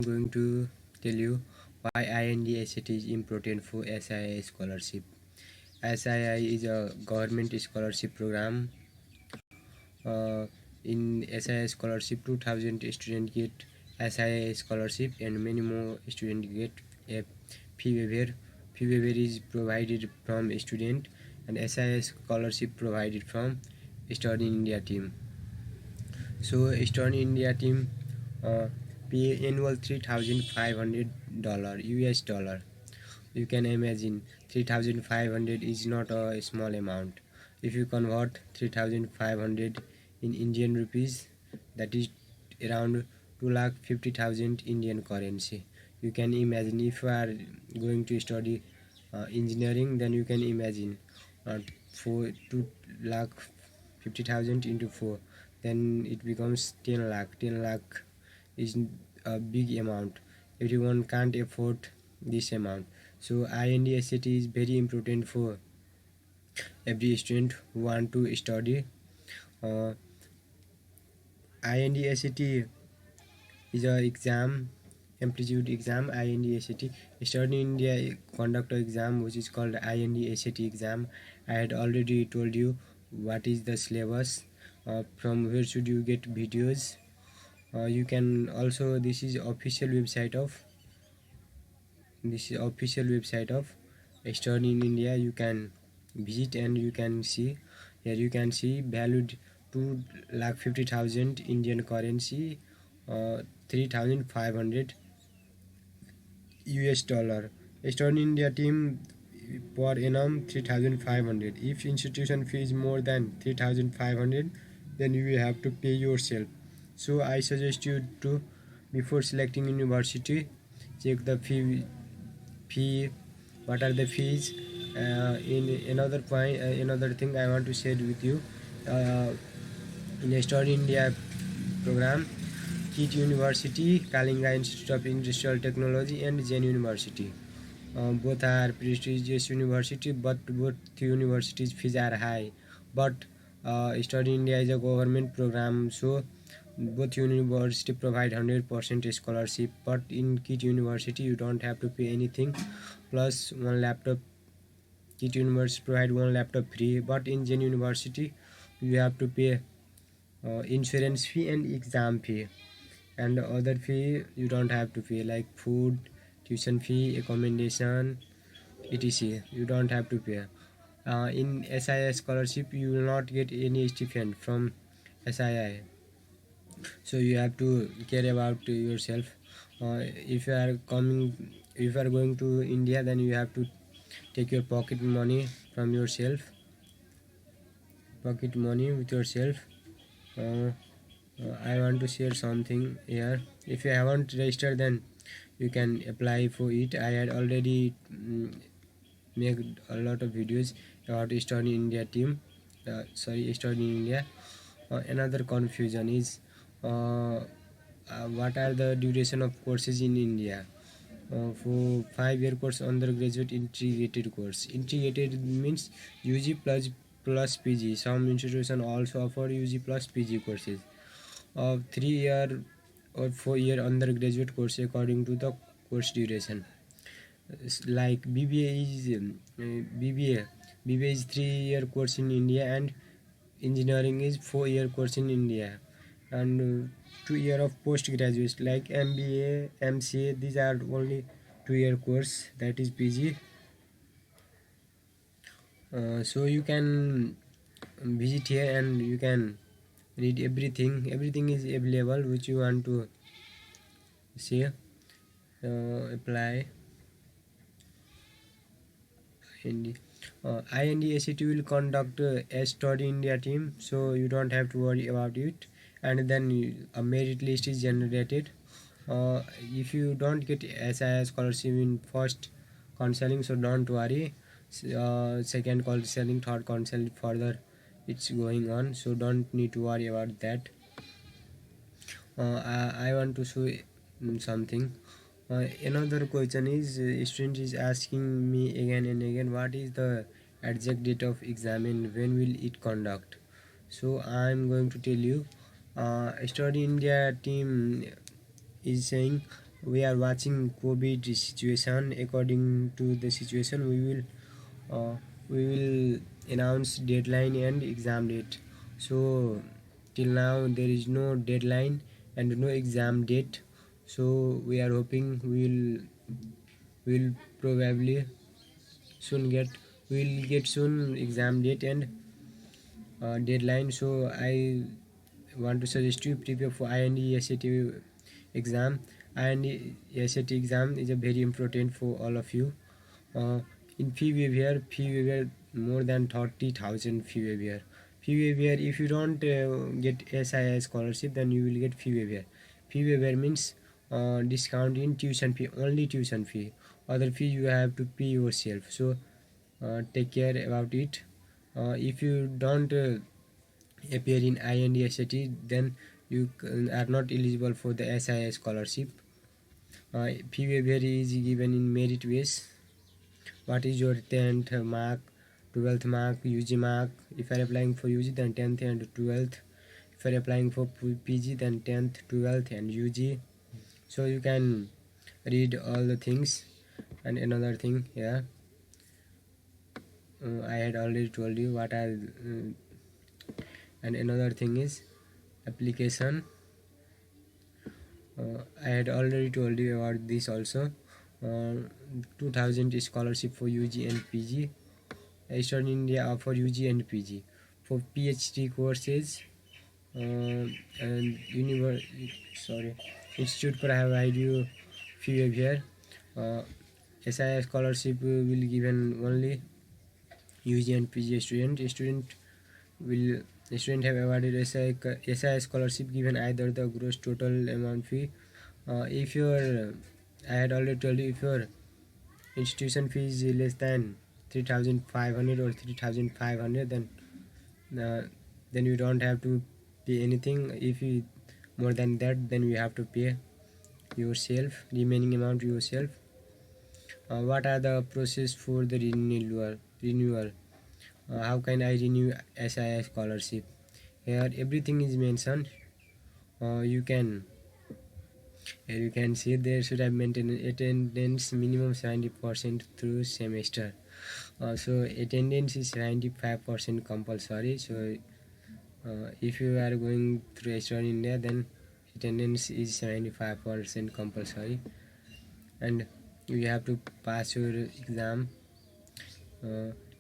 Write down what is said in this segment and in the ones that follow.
Going to tell you why IND-SAT is important for SII scholarship. SII is a government scholarship program. Uh, in SII scholarship, 2,000 students get SII scholarship, and many more students get a fee waiver. Fee waiver is provided from student, and SII scholarship provided from Study in India team. So Study in India team uh, pay annual $3,500 US dollar. You can imagine 3,500 is not a small amount. If you convert 3,500 in Indian rupees, that is around 2,50,000 Indian currency. You can imagine if you are going to study engineering, then you can imagine for 2,50,000 into 4, then it becomes 10 lakh. 10 lakh is a big amount. Everyone can't afford this amount. So IND-SAT is very important for every student who want to study. uh, IND-SAT is a exam, amplitude exam. IND-SAT study in India conduct a exam which is called IND-SAT exam. I had already told you what is the syllabus, from where should you get videos. You can also, this is official website of study in India. You can visit and you can see. Here you can see valued 2,50,000 Indian currency, 3,500 US dollar. Study in India team per annum 3,500. If institution fee is more than 3,500, then you will have to pay yourself. So I suggest you to, before selecting university, check the fee, what are the fees. In another point, another thing I want to share with you, uh, in a Study India program, KIT University, Kalinga Institute of Industrial Technology, and Jain University, both are prestigious university, but both universities fees are high. But Study India is a government program, so both university provide 100% scholarship. But in KIT University you don't have to pay anything, plus one laptop. KIT University provide one laptop free, but in Jain University you have to pay insurance fee and exam fee, and other fee you don't have to pay, like food, tuition fee, accommodation, etc. You don't have to pay. In SII scholarship you will not get any stipend from SII, so you have to care about yourself. If you are coming, if you are going to India, then you have to take your pocket money with yourself. uh, I want to share something here. If you haven't registered, then you can apply for it. I had already made a lot of videos about Study in India team. Study in India. Another confusion is, what are the duration of courses in India? For 5-year course, undergraduate integrated course. Integrated means UG plus PG. Some institutions also offer UG plus PG courses of 3-year or 4-year undergraduate course according to the course duration. Like BBA is 3-year course in India, and engineering is 4-year course in India, and 2 year of postgraduate like MBA, MCA. These are only 2-year course, that is PG. So you can visit here and you can read everything. Everything is available which you want to see. Apply IND. IND-SAT will conduct a Study India team, so you don't have to worry about it. And then a merit list is generated. If you don't get SIS scholarship in first counseling, so don't worry. Second counseling, third counseling, further it's going on, so don't need to worry about that. I want to show something. Another question is, student is asking me again and again, what is the exact date of exam and when will it conduct? So I am going to tell you. Study India team is saying we are watching COVID situation. According to the situation, we will announce deadline and exam date. So till now there is no deadline and no exam date. So we are hoping will probably soon get will get soon exam date and deadline. So I want to suggest you prepare for IND exam. IND exam is a very important for all of you. uh, in fee waiver more than 30,000 fee waiver. If you don't get SII scholarship, then you will get fee waiver. Fee waiver means discount in tuition fee, only tuition fee. Other fee you have to pay yourself. So take care about it. If you don't appear in IND then you are not eligible for the SII scholarship. Fee waiver is given in merit base. What is your 10th mark, 12th mark, UG mark? If you are applying for UG, then 10th and 12th. If you are applying for PG, then 10th, 12th and UG. So you can read all the things. And another thing, yeah, I had already told you what are and another thing is application. I had already told you about this also. 2000 scholarship for UG and PG. Eastern India offer UG and PG. For PhD courses, and sorry, Institute provide you fee here. SIS scholarship will given only UG and PG student. Will student have awarded SIS scholarship given either the gross total amount fee. If your I had already told you, if your institution fee is less than 3,500 or 3,500, uh, then you don't have to pay anything. If you more than that, then you have to pay yourself remaining amount yourself. What are the process for the renewal? How can I renew SIS scholarship? Here everything is mentioned. You can Here you can see there should have maintained attendance minimum 70% through semester. So attendance is 75% compulsory. So if you are going through Eastern India, then attendance is 75% compulsory, and you have to pass your exam.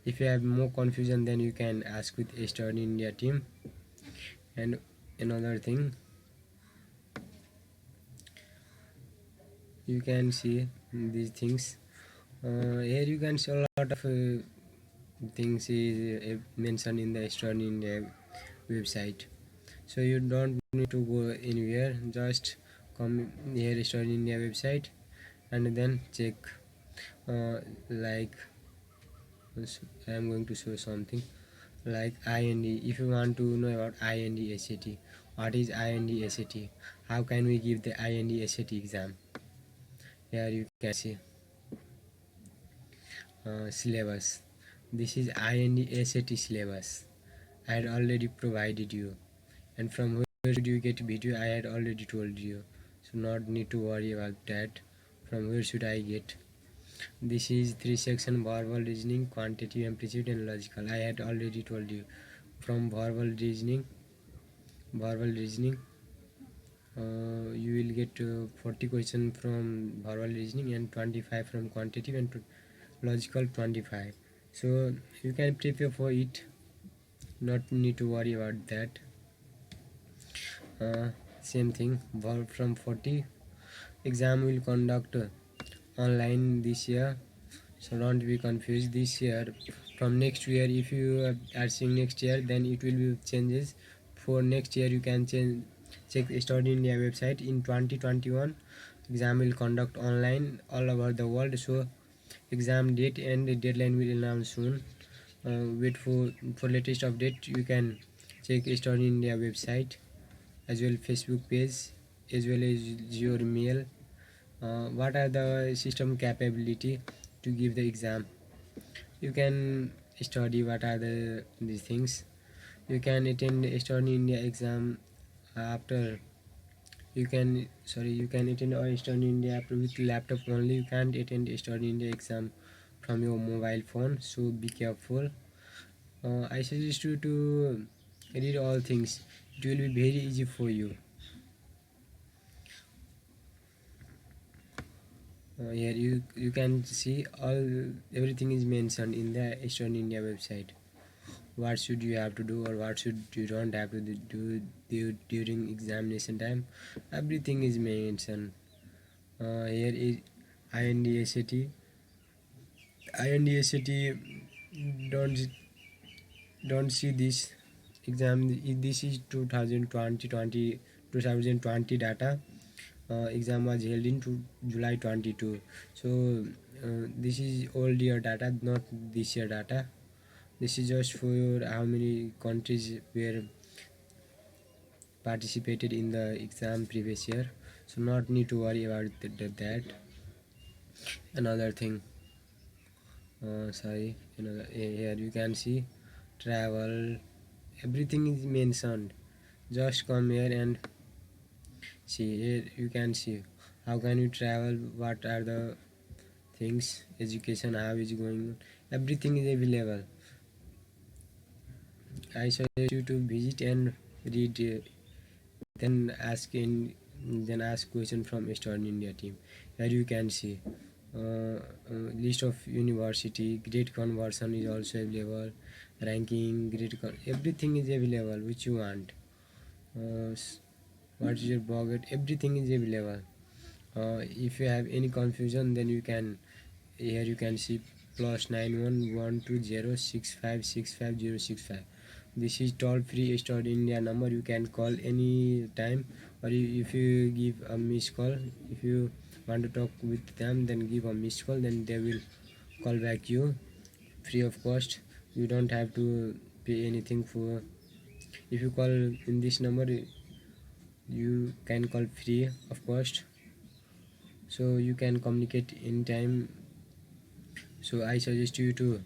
If you have more confusion, then you can ask with Eastern India team. And another thing, you can see these things. Here you can see a lot of things is mentioned in the Eastern India website. So you don't need to go anywhere, just come here Eastern India website and then check. Like I am going to show something like IND. If you want to know about IND SAT, what is IND SAT? How can we give the IND SAT exam? Here you can see syllabus. This is IND SAT syllabus. I had already provided you. And from where should you get video? I had already told you. So not need to worry about that. From where should I get? This is 3 section: verbal reasoning, quantitative aptitude and logical. I had already told you. From verbal reasoning, you will get 40 questions from verbal reasoning and 25 from quantitative and logical 25. So you can prepare for it. Not need to worry about that. Same thing. From 40 exam will conduct online this year, so don't be confused. This year, from next year, if you are seeing next year, then it will be changes. For next year you can check Study India website. In 2021 exam will conduct online all over the world, so exam date and deadline will announce soon. Wait for latest update. You can check Study India website as well Facebook page as well as your mail. What are the system capability to give the exam? You can study what are these things. You can attend Eastern India exam after You can attend our Eastern India with laptop only. You can't attend Eastern India exam from your mobile phone, so be careful. I suggest you to read all things. It will be very easy for you. Here you can see all everything is mentioned in the Eastern India website. What should you have to do or what should you don't have to do during examination time. Everything is mentioned. Here is INDSAT. INDSAT don't don't see this exam. This is 2020 data. Exam was held in July 22. So this is old year data, not this year data. This is just for your how many countries were participated in the exam previous year. So not need to worry about that. Another thing, sorry, here you can see travel. Everything is mentioned. Just come here and see. Here you can see how can you travel, what are the things, education, how is going on. Everything is available. I suggest you to visit and read. Then ask in then ask question from Eastern India team. Here you can see list of university, grade conversion is also available, ranking, everything is available which you want. What is your budget? Everything is available. If you have any confusion, then you can here you can see +911206565065. This is toll free Eastern India number. You can call any time, or if you give a missed call, if you want to talk with them, then give a missed call, then they will call back you free of cost. You don't have to pay anything for. If you call in this number, you can call free of cost, so you can communicate anytime. So I suggest you to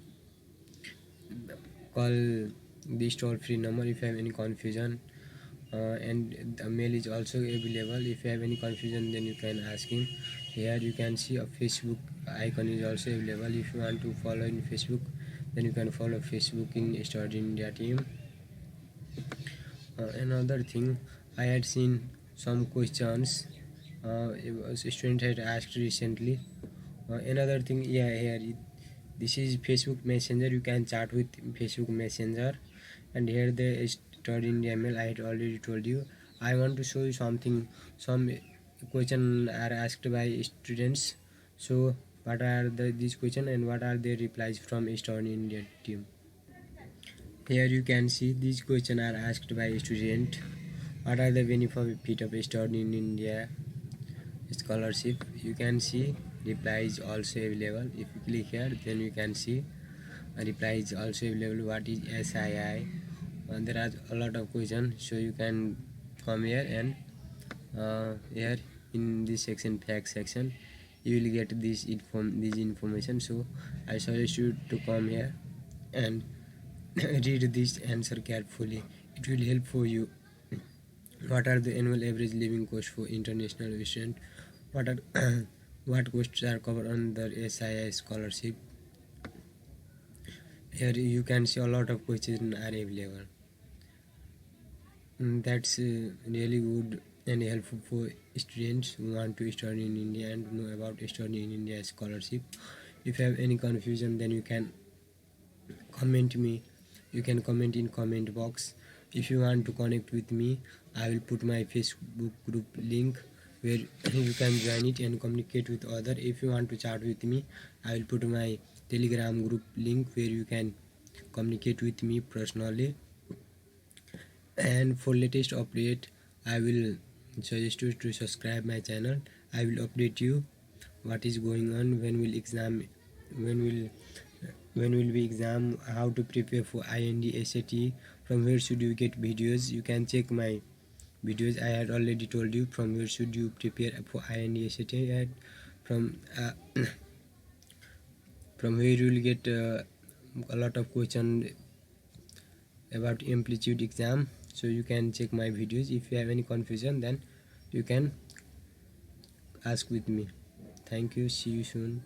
call this toll free number if you have any confusion. And the mail is also available. If you have any confusion, then you can ask him. Here you can see a Facebook icon is also available. If you want to follow in Facebook, then you can follow Facebook in Study India team. Another thing, I had seen some questions a student had asked recently. Another thing, yeah, here this is Facebook Messenger. You can chat with Facebook Messenger, and here the Study India mail. I had already told you. I want to show you something. Some question are asked by students. So what are these question and what are their replies from Study India team? Here you can see these questions are asked by student. What are the benefit of studying in India scholarship? You can see reply is also available. If you click here, then you can see a reply is also available. What is SII? There are a lot of questions, so you can come here and here in this section, fact section, you will get this information. So I suggest you to come here and read this answer carefully. It will help for you. What are the annual average living cost for international student? What are what costs are covered under SII scholarship? Here you can see a lot of questions are available. That's really good and helpful for students who want to study in India and know about studying in India scholarship. If you have any confusion, then you can comment me. You can comment in comment box. If you want to connect with me, I will put my Facebook group link where you can join it and communicate with other. If you want to chat with me, I will put my Telegram group link where you can communicate with me personally. And for latest update, I will suggest you to subscribe my channel. I will update you what is going on, when will exam, when will be exam, how to prepare for IND-SAT, from where should you get videos. You can check my videos. I had already told you from where should you prepare for IND-SAT, and from from where you will get a lot of question about amplitude exam. So you can check my videos. If you have any confusion, then you can ask with me. Thank you, see you soon.